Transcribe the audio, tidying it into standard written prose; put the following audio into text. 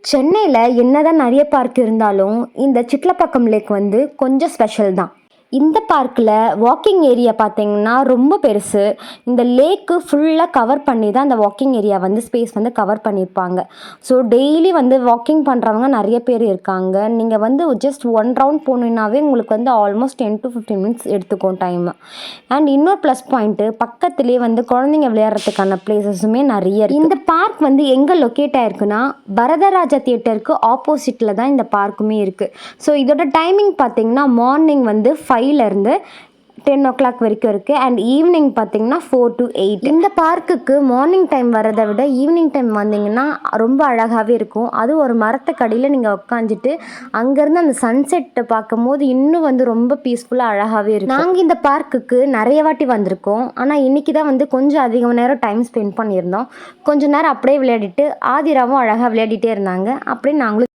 சென்னையில் என்னதான் நிறைய பார்க் இருந்தாலும் இந்த சிட்லப்பாக்கம் லேக் வந்து கொஞ்சம் ஸ்பெஷல் தான். இந்த பார்க்கில் வாக்கிங் ஏரியா பார்த்தீங்கன்னா ரொம்ப பெருசு. இந்த லேக்கு ஃபுல்லாக கவர் பண்ணி தான் அந்த வாக்கிங் ஏரியா வந்து ஸ்பேஸ் வந்து கவர் பண்ணியிருப்பாங்க. ஸோ டெய்லி வந்து வாக்கிங் பண்ணுறவங்க நிறைய பேர் இருக்காங்க. நீங்கள் வந்து ஜஸ்ட் 1 ரவுண்ட் போனீங்கன்னாவே உங்களுக்கு வந்து ஆல்மோஸ்ட் 10 to 15 மினிட்ஸ் எடுத்துக்கும் டைமு. அண்ட் இன்னொரு ப்ளஸ் பாயிண்ட்டு, பக்கத்துலேயே வந்து குழந்தைங்க விளையாடுறதுக்கான பிளேசஸுமே நிறைய இருக்குது. இந்த பார்க் வந்து எங்கே லொக்கேட் ஆகிருக்குன்னா வரதராஜா தியேட்டருக்கு ஆப்போசிட்டில் தான் இந்த பார்க்குமே இருக்குது. ஸோ இதோட டைமிங் பார்த்தீங்கன்னா மார்னிங் வந்து 5லேருந்து 10 o'clock வரைக்கும் இருக்குது. அண்ட் ஈவினிங் பார்த்தீங்கன்னா 4 to 8. இந்த பார்க்குக்கு மார்னிங் டைம் வரதை விட ஈவினிங் டைம் வந்தீங்கன்னா ரொம்ப அழகாகவே இருக்கும். அது ஒரு மரத்துக்கடியில் நீங்கள் உட்காந்துட்டு அங்கேருந்து அந்த சன்செட்டை பார்க்கும்போது இன்னும் வந்து ரொம்ப பீஸ்ஃபுல்லாக அழகாகவே இருக்கும். நாங்கள் இந்த பார்க்குக்கு நிறைய வாட்டி வந்திருக்கோம். ஆனால் இன்றைக்கி தான் வந்து கொஞ்சம் அதிக நேரம் டைம் ஸ்பெண்ட் பண்ணியிருந்தோம். கொஞ்சம் நேரம் அப்படியே விளையாடிட்டு ஆதிராவும் அழகாக விளையாடிட்டே இருந்தாங்க. அப்படியே நாங்களும்